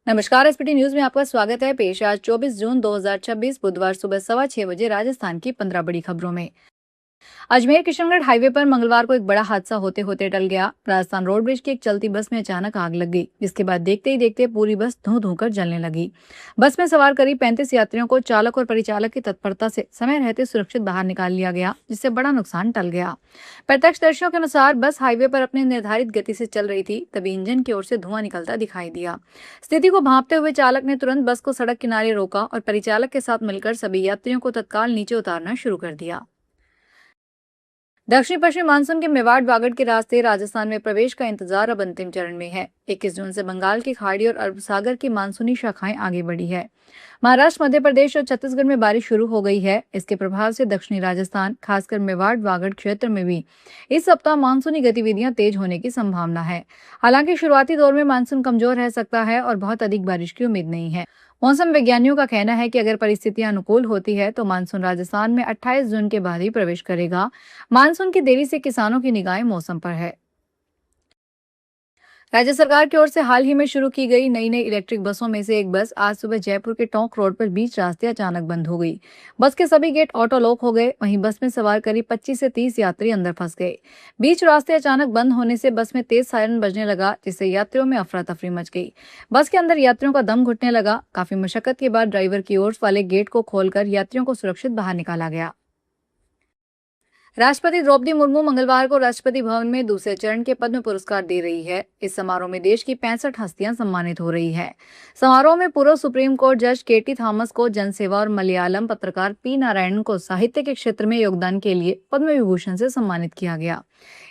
नमस्कार। SPT news में आपका स्वागत है। पेश आज 24 जून 2026 बुधवार सुबह 6:15 राजस्थान की 15 बड़ी खबरों में। अजमेर किशनगढ़ हाईवे पर मंगलवार को एक बड़ा हादसा होते होते टल गया। राजस्थान रोड ब्रिज की एक चलती बस में अचानक आग लग गई, जिसके बाद देखते ही देखते पूरी बस धुआं धुआं कर जलने लगी। बस में सवार करीब 35 यात्रियों को चालक और परिचालक की तत्परता से समय रहते सुरक्षित बाहर निकाल लिया गया, जिससे बड़ा नुकसान टल गया। प्रत्यक्षदर्शियों के अनुसार बस हाईवे पर अपने निर्धारित गति से चल रही थी, तभी इंजन की ओर से धुआं निकलता दिखाई दिया। स्थिति को भांपते हुए चालक ने तुरंत बस को सड़क किनारे रोका और परिचालक के साथ मिलकर सभी यात्रियों को तत्काल नीचे उतारना शुरू कर दिया। दक्षिण पश्चिमी मानसून के मेवाड़ वागड़ के रास्ते राजस्थान में प्रवेश का इंतजार अब अंतिम चरण में है। 21 जून से बंगाल की खाड़ी और अरब सागर की मानसूनी शाखाएं आगे बढ़ी है। महाराष्ट्र, मध्य प्रदेश और छत्तीसगढ़ में बारिश शुरू हो गई है। इसके प्रभाव से दक्षिणी राजस्थान, खासकर मेवाड़ वागड़ क्षेत्र में भी इस सप्ताह मानसूनी गतिविधियां तेज होने की संभावना है। हालांकि शुरुआती दौर में मानसून कमजोर रह सकता है और बहुत अधिक बारिश की उम्मीद नहीं है। मौसम वैज्ञानिकों का कहना है कि अगर परिस्थितियां अनुकूल होती है तो मानसून राजस्थान में 28 जून के बाद ही प्रवेश करेगा। मानसून की देरी से किसानों की निगाहें मौसम पर है। राज्य सरकार की ओर से हाल ही में शुरू की गई नई इलेक्ट्रिक बसों में से एक बस आज सुबह जयपुर के टोंक रोड पर बीच रास्ते अचानक बंद हो गई। बस के सभी गेट ऑटो लॉक हो गए। वहीं बस में सवार करीब 25 से 30 यात्री अंदर फंस गए। बीच रास्ते अचानक बंद होने से बस में तेज सायरन बजने लगा, जिससे यात्रियों में अफरा तफरी मच गई। बस के अंदर यात्रियों का दम घुटने लगा। काफी मशक्कत के बाद ड्राइवर की ओर वाले गेट को खोलकर यात्रियों को सुरक्षित बाहर निकाला गया। राष्ट्रपति द्रौपदी मुर्मू मंगलवार को राष्ट्रपति भवन में दूसरे चरण के पद्म पुरस्कार दे रही है। इस समारोह में देश की 65 हस्तियां सम्मानित हो रही है। समारोह में पूर्व सुप्रीम कोर्ट जज केटी थॉमस को जनसेवा और मलयालम पत्रकार पी नारायणन को साहित्य के क्षेत्र में योगदान के लिए पद्म विभूषण से सम्मानित किया गया।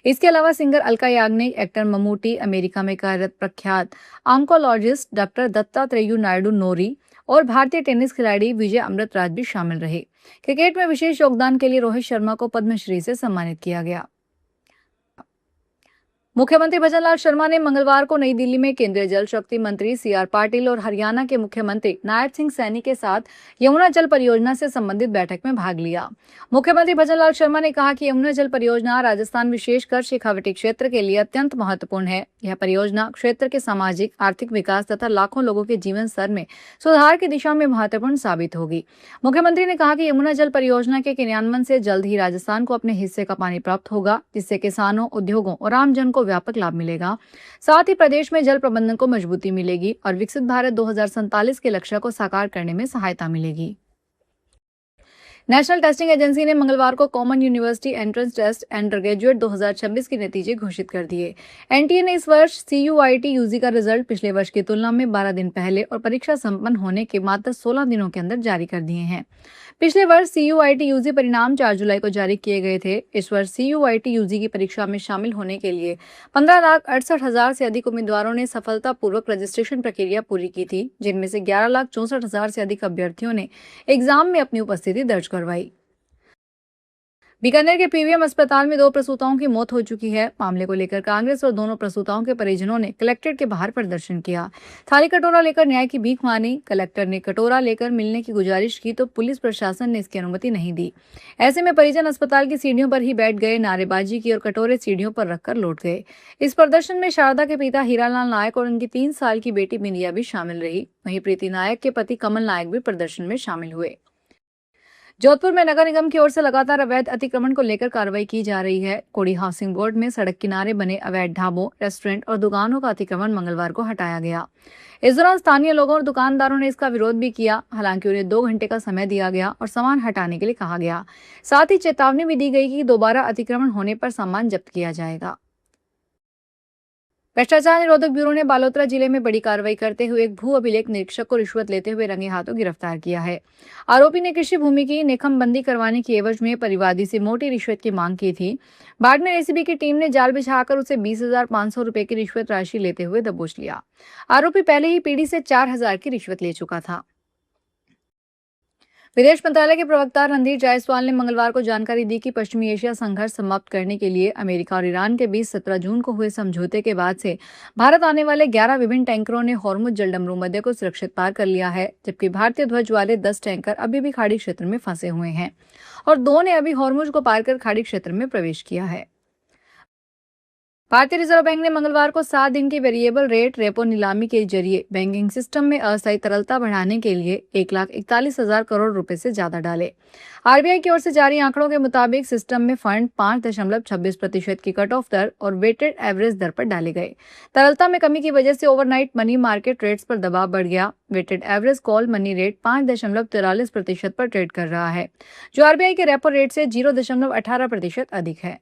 इसके अलावा singer Alka Yagnik, actor Mammootty, America में कार्यरत प्रख्यात ऑन्कोलॉजिस्ट डॉक्टर दत्तात्रेय नायडू नोरी और भारतीय टेनिस खिलाड़ी विजय अमृतराज भी शामिल रहे। क्रिकेट में विशेष योगदान के लिए रोहित शर्मा को पद्मश्री से सम्मानित किया गया। मुख्यमंत्री भजनलाल शर्मा ने मंगलवार को नई दिल्ली में केंद्रीय जल शक्ति मंत्री सीआर पाटिल और हरियाणा के मुख्यमंत्री नायब सिंह सैनी के साथ यमुना जल परियोजना से संबंधित बैठक में भाग लिया। मुख्यमंत्री भजनलाल शर्मा ने कहा कि यमुना जल परियोजना राजस्थान, विशेषकर शेखावटी क्षेत्र के लिए अत्यंत महत्वपूर्ण है। यह परियोजना क्षेत्र के सामाजिक आर्थिक विकास तथा लाखों लोगों के जीवन स्तर में सुधार की दिशा में महत्वपूर्ण साबित होगी। मुख्यमंत्री ने कहा कि यमुना जल परियोजना के क्रियान्वयन से जल्द ही राजस्थान को अपने हिस्से का पानी प्राप्त होगा, जिससे किसानों, उद्योगों और आमजन को व्यापक लाभ मिलेगा। साथ ही प्रदेश में जल प्रबंधन को मजबूती मिलेगी और विकसित भारत 2047 के लक्ष्य को साकार करने में सहायता मिलेगी। नेशनल टेस्टिंग एजेंसी ने मंगलवार को common university entrance test undergraduate 2026 के नतीजे घोषित कर दिए। एनटीए ने इस वर्ष CUIT यूजी का रिजल्ट पिछले वर्ष की तुलना में 12 दिन पहले और परीक्षा संपन्न होने के मात्र 16 दिनों के अंदर जारी कर दिए हैं। पिछले वर्ष CUIT यूजी परिणाम 4 जुलाई को जारी किए गए थे। इस वर्ष CUIT यूजी की परीक्षा में शामिल होने के लिए 15,68,000 से अधिक उम्मीदवारों ने सफलतापूर्वक रजिस्ट्रेशन प्रक्रिया पूरी की थी, जिनमें से 11,64,000 से अधिक अभ्यर्थियों ने एग्जाम में अपनी उपस्थिति दर्ज करवाई। बीकानेर के पीवीएम अस्पताल में 2 प्रसूताओं की मौत हो चुकी है। मामले को लेकर कांग्रेस और दोनों प्रसूताओं के परिजनों ने कलेक्ट्रेट के बाहर प्रदर्शन किया। थाली कटोरा लेकर न्याय की भीख मांगी। कलेक्टर ने कटोरा लेकर मिलने की गुजारिश की तो पुलिस प्रशासन ने इसकी अनुमति नहीं दी। ऐसे में परिजन अस्पताल की सीढ़ियों पर ही बैठ गए, नारेबाजी की और कटोरे सीढ़ियों पर रखकर लौट गए। इस प्रदर्शन में शारदा के पिता हीरालाल नायक और उनकी 3 साल की बेटी बिंदिया भी शामिल रही। वहीं प्रीति नायक के पति कमल नायक भी प्रदर्शन में शामिल हुए। जोधपुर में नगर निगम की ओर से लगातार अवैध अतिक्रमण को लेकर कार्रवाई की जा रही है। कोड़ी हाउसिंग बोर्ड में सड़क किनारे बने अवैध ढाबों, रेस्टोरेंट और दुकानों का अतिक्रमण मंगलवार को हटाया गया। इस दौरान स्थानीय लोगों और दुकानदारों ने इसका विरोध भी किया। हालांकि उन्हें 2 घंटे का समय दिया गया और सामान हटाने के लिए कहा गया। साथ ही चेतावनी भी दी गई कि दोबारा अतिक्रमण होने पर सामान जब्त किया जाएगा। भ्रष्टाचार निरोधक ब्यूरो ने बालोतरा जिले में बड़ी कार्रवाई करते हुए एक भू अभिलेख निरीक्षक को रिश्वत लेते हुए रंगे हाथों गिरफ्तार किया है। आरोपी ने कृषि भूमि की नेकमबंदी करवाने की एवज में परिवादी से मोटी रिश्वत की मांग की थी। बाड़मेर एसीबी की टीम ने जाल बिछाकर उसे 20,500 रुपए की रिश्वत राशि लेते हुए दबोच लिया। आरोपी पहले ही पीड़ी से 4,000 की रिश्वत ले चुका था। विदेश मंत्रालय के प्रवक्ता रणधीर जायसवाल ने मंगलवार को जानकारी दी कि पश्चिमी एशिया संघर्ष समाप्त करने के लिए अमेरिका और ईरान के बीच 17 जून को हुए समझौते के बाद से भारत आने वाले 11 विभिन्न टैंकरों ने हॉर्मुज जलडमरू मध्य को सुरक्षित पार कर लिया है, जबकि भारतीय ध्वज वाले 10 टैंकर अभी भी खाड़ी क्षेत्र में फंसे हुए हैं और 2 ने अभी हॉर्मुज को पार कर खाड़ी क्षेत्र में प्रवेश किया है। भारतीय रिजर्व बैंक ने मंगलवार को 7 दिन की वेरिएबल रेट रेपो नीलामी के जरिए बैंकिंग सिस्टम में अस्थायी तरलता बढ़ाने के लिए 1,41,000 करोड़ रुपए से ज्यादा डाले। आरबीआई की ओर से जारी आंकड़ों के मुताबिक सिस्टम में फंड 5.26% की कट ऑफ दर और वेटेड एवरेज दर पर डाले गए। तरलता में कमी की वजह से ओवरनाइट मनी मार्केट रेट्स पर दबाव बढ़ गया। Weighted average call money rate 5.43% पर ट्रेड कर रहा है, जो आरबीआई के रेपो रेट से 0.18% अधिक है।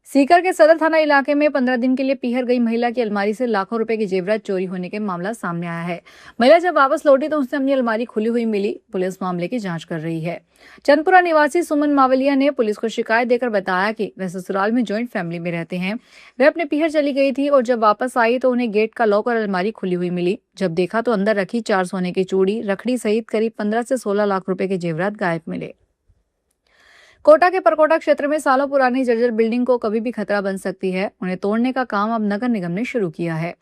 सीकर के सदर थाना इलाके में 15 दिन के लिए पीहर गई महिला की अलमारी से लाखों रुपए की जेवरात चोरी होने के मामला सामने आया है। महिला जब वापस लौटी तो उसे अपनी अलमारी खुली हुई मिली। पुलिस मामले की जांच कर रही है। चंदपुरा निवासी सुमन मावलिया ने पुलिस को शिकायत देकर बताया कि वह ससुराल में जॉइंट फैमिली में रहते हैं। वह अपने पीहर चली गई थी और जब वापस आई तो उन्हें गेट का लॉक और अलमारी खुली हुई मिली। जब देखा तो अंदर रखी 4 सोने की चूड़ी, रखड़ी सहित करीब 15 से 16 लाख रुपए के जेवरात गायब मिले। कोटा के परकोटा क्षेत्र में सालों पुरानी जर्जर बिल्डिंग को कभी भी खतरा बन सकती है। उन्हें तोड़ने का काम अब नगर निगम ने शुरू किया है।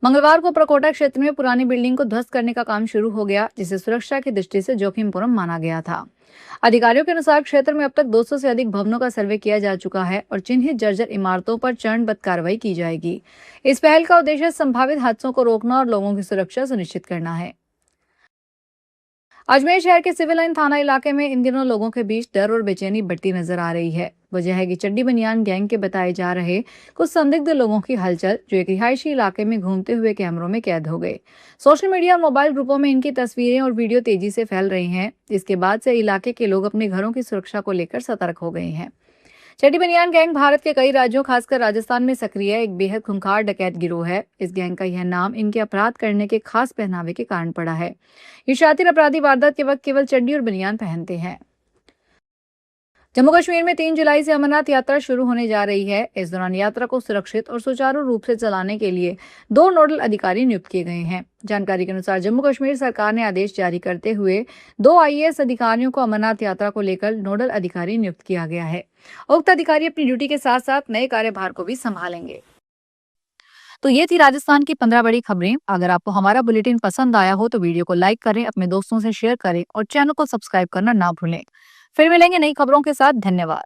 मंगलवार को परकोटा क्षेत्र में पुरानी बिल्डिंग को ध्वस्त करने का काम शुरू हो गया, जिसे सुरक्षा की दृष्टि से जोखिमपूर्ण माना गया था। अधिकारियों के अनुसार क्षेत्र में अब तक 200 से अधिक भवनों का सर्वे किया जा चुका है और चिन्हित जर्जर इमारतों पर चरणबद्ध कार्रवाई की जाएगी। इस पहल का उद्देश्य संभावित हादसों को रोकना और लोगों की सुरक्षा सुनिश्चित करना है। अजमेर शहर के सिविल लाइन थाना इलाके में इन दिनों लोगों के बीच डर और बेचैनी बढ़ती नजर आ रही है। वजह है कि चड्डी बनियान गैंग के बताए जा रहे कुछ संदिग्ध लोगों की हलचल, जो एक रिहायशी इलाके में घूमते हुए कैमरों में कैद हो गए। सोशल मीडिया और मोबाइल ग्रुपों में इनकी तस्वीरें और वीडियो तेजी से फैल रही हैं। इसके बाद से इलाके के लोग अपने घरों की सुरक्षा को लेकर सतर्क हो गए हैं। चड्डी बनियान गैंग भारत के कई राज्यों खासकर राजस्थान में सक्रिय एक बेहद खूंखार डकैत गिरोह है। इस गैंग का यह नाम इनके अपराध करने के खास पहनावे के कारण पड़ा है। ये शातिर अपराधी वारदात के वक्त केवल चड्डी और बनियान पहनते हैं। जम्मू कश्मीर में 3 जुलाई से अमरनाथ यात्रा शुरू होने जा रही है। इस दौरान यात्रा को सुरक्षित और सुचारू रूप से चलाने के लिए 2 नोडल अधिकारी नियुक्त किए गए हैं। जानकारी के अनुसार जम्मू कश्मीर सरकार ने आदेश जारी करते हुए 2 आईएएस अधिकारियों को अमरनाथ यात्रा को लेकर नोडल अधिकारी नियुक्त किया गया है। उक्त अधिकारी अपनी ड्यूटी के साथ साथ नए कार्यभार को भी संभालेंगे। तो ये थी राजस्थान की 15 बड़ी खबरें। अगर आपको हमारा बुलेटिन पसंद आया हो तो वीडियो को लाइक करें, अपने दोस्तों से शेयर करें और चैनल को सब्सक्राइब करना ना भूलें। फिर मिलेंगे नई खबरों के साथ। धन्यवाद।